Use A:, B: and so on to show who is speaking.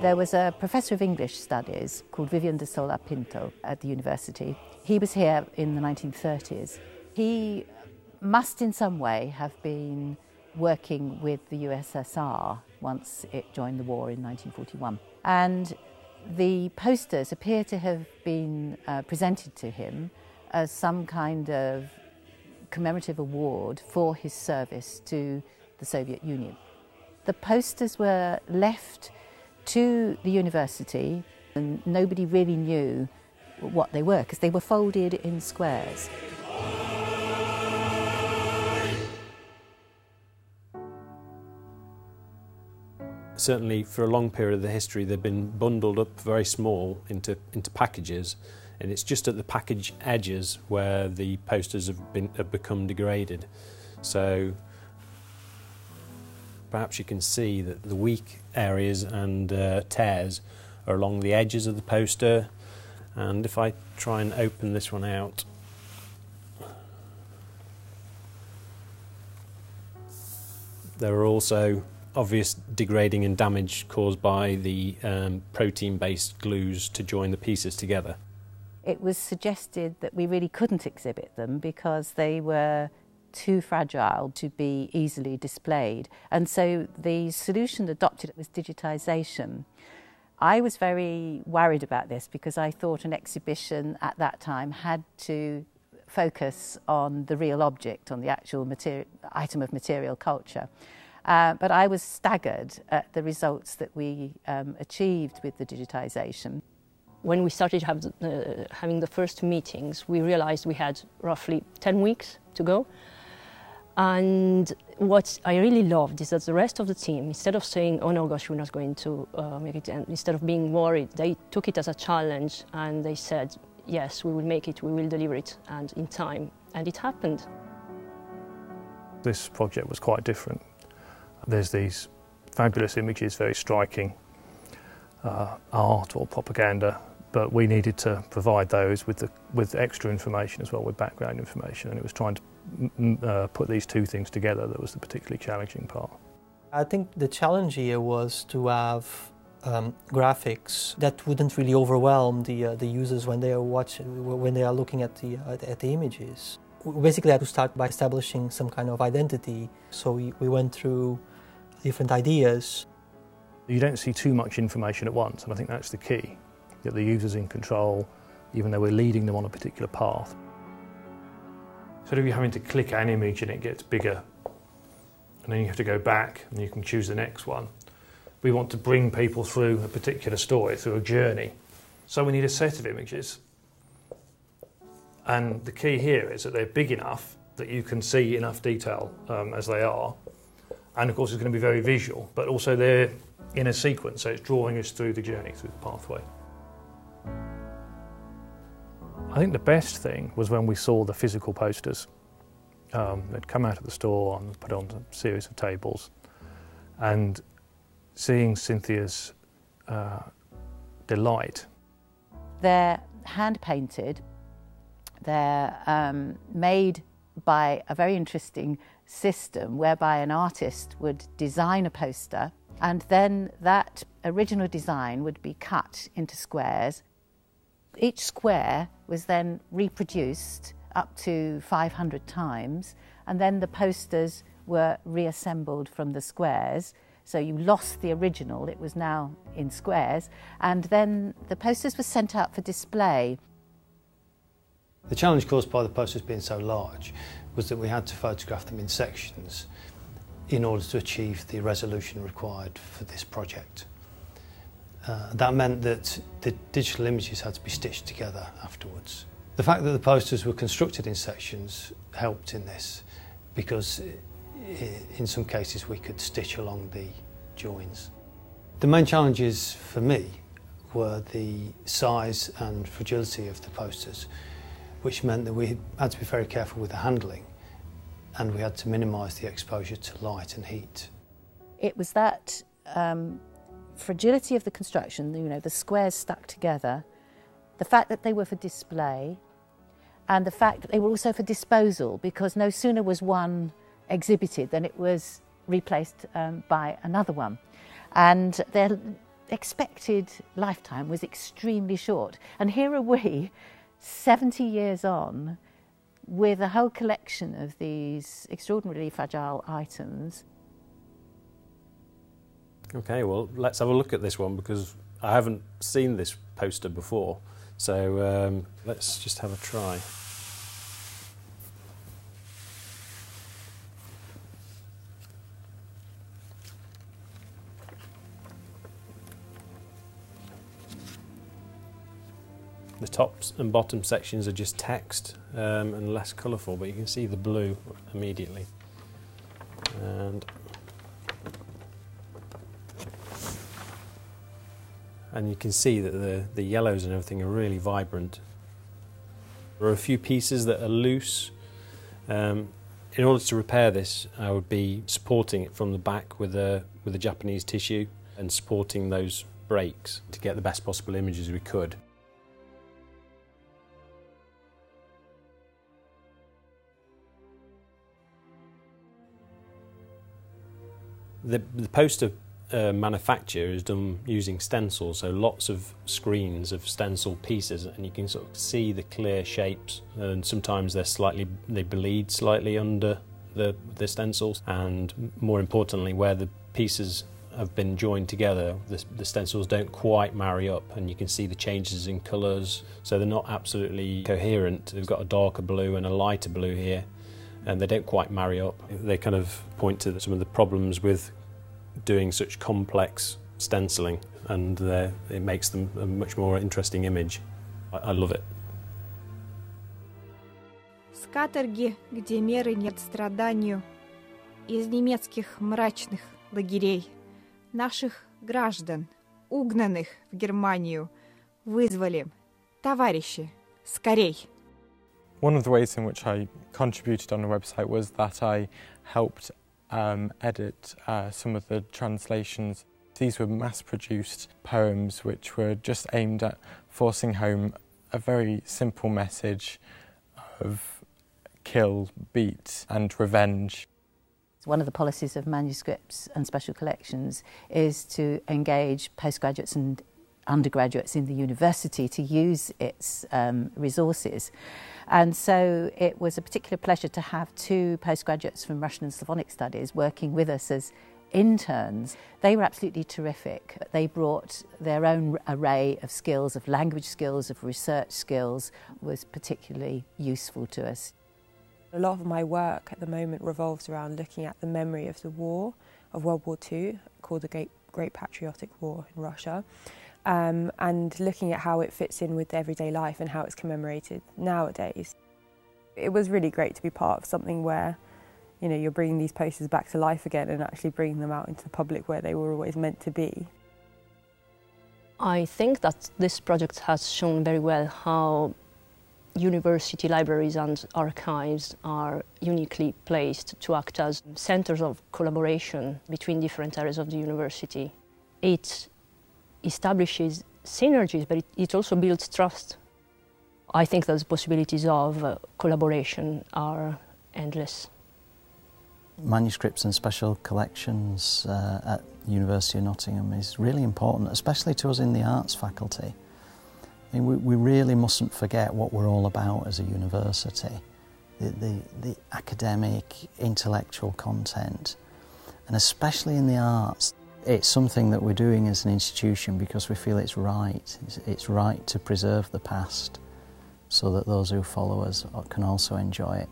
A: There was a professor of English studies called Vivian de Sola Pinto at the university. He was here in the 1930s. He must in some way have been working with the USSR once it joined the war in 1941. And the posters appear to have been presented to him as some kind of commemorative award for his service to the Soviet Union. The posters were left to the university and nobody really knew what they were because they were folded in squares.
B: Certainly for a long period of the history they've been bundled up very small into packages, and it's just at the package edges where the posters have become degraded. So perhaps you can see that the weak areas and tears are along the edges of the poster, and if I try and open this one out, there are also obvious degrading and damage caused by the protein-based glues to join the pieces together.
A: It was suggested that we really couldn't exhibit them because they were too fragile to be easily displayed, and so the solution adopted was digitisation. I was very worried about this because I thought an exhibition at that time had to focus on the real object, on the actual item of material culture. But I was staggered at the results that we achieved with the digitisation.
C: When we started having the first meetings, we realised we had roughly 10 weeks to go. And what I really loved is that the rest of the team, instead of saying, oh no gosh, we're not going to make it, and instead of being worried, they took it as a challenge and they said, yes, we will make it, we will deliver it, and in time. And it happened.
D: This project was quite different. There's these fabulous images, very striking art or propaganda, but we needed to provide those with extra information as well, with background information, and it was trying to put these two things together that was the particularly challenging part.
E: I think the challenge here was to have graphics that wouldn't really overwhelm the users when they are looking at the images. We basically had to start by establishing some kind of identity, so we went through different ideas.
D: You don't see too much information at once, and I think that's the key, that the user's in control, even though we're leading them on a particular path. So if you're having to click an image and it gets bigger, and then you have to go back and you can choose the next one, we want to bring people through a particular story, through a journey. So we need a set of images. And the key here is that they're big enough that you can see enough detail as they are. And of course it's going to be very visual, but also they're in a sequence, so it's drawing us through the journey, through the pathway. I think the best thing was when we saw the physical posters. They'd come out of the store and put on a series of tables, and seeing Cynthia's delight.
A: They're hand-painted, they're made by a very interesting system whereby an artist would design a poster and then that original design would be cut into squares. Each square was then reproduced up to 500 times, and then the posters were reassembled from the squares. So you lost the original, it was now in squares, and then the posters were sent out for display.
F: The challenge caused by the posters being so large was that we had to photograph them in sections in order to achieve the resolution required for this project. That meant that the digital images had to be stitched together afterwards. The fact that the posters were constructed in sections helped in this, because in some cases we could stitch along the joins. The main challenges for me were the size and fragility of the posters, which meant that we had to be very careful with the handling, and we had to minimise the exposure to light and heat.
A: It was that fragility of the construction, you know, the squares stuck together, the fact that they were for display, and the fact that they were also for disposal, because no sooner was one exhibited than it was replaced by another one. And they're expected lifetime was extremely short. And here are we, 70 years on, with a whole collection of these extraordinarily fragile items.
B: Okay, well, let's have a look at this one because I haven't seen this poster before. So let's just have a try. The tops and bottom sections are just text and less colourful, but you can see the blue immediately. And you can see that the yellows and everything are really vibrant. There are a few pieces that are loose. In order to repair this, I would be supporting it from the back with a Japanese tissue and supporting those breaks to get the best possible images we could. The poster manufacture is done using stencils, so lots of screens of stencil pieces, and you can sort of see the clear shapes, and sometimes they bleed slightly under the stencils, and more importantly, where the pieces have been joined together, the stencils don't quite marry up, and you can see the changes in colours, so they're not absolutely coherent. They've got a darker blue and a lighter blue here, and they don't quite marry up. They kind of point to some of the problems with doing such complex stenciling, and it makes them a much more interesting image. I love it.
G: С каторги, где меры нет страданию, из немецких мрачных лагерей, наших граждан, угнанных в Германию, вызвали, товарищи, скорей.
H: One of the ways in which I contributed on the website was that I helped edit some of the translations. These were mass-produced poems which were just aimed at forcing home a very simple message of kill, beat and revenge.
A: One of the policies of manuscripts and special collections is to engage postgraduates and undergraduates in the university to use its resources. And so it was a particular pleasure to have two postgraduates from Russian and Slavonic studies working with us as interns. They were absolutely terrific. They brought their own array of skills, of language skills, of research skills, was particularly useful to us.
I: A lot of my work at the moment revolves around looking at the memory of the war, of World War II, called the Great Patriotic War in Russia. And looking at how it fits in with everyday life and how it's commemorated nowadays. It was really great to be part of something where, you know, you're bringing these posters back to life again and actually bringing them out into the public where they were always meant to be.
C: I think that this project has shown very well how university libraries and archives are uniquely placed to act as centres of collaboration between different areas of the university. It establishes synergies, but it also builds trust. I think those possibilities of collaboration are endless.
J: Manuscripts and special collections at the University of Nottingham is really important, especially to us in the arts faculty. I mean, we really mustn't forget what we're all about as a university, the academic, intellectual content, and especially in the arts. It's something that we're doing as an institution because we feel it's right. It's right to preserve the past so that those who follow us can also enjoy it.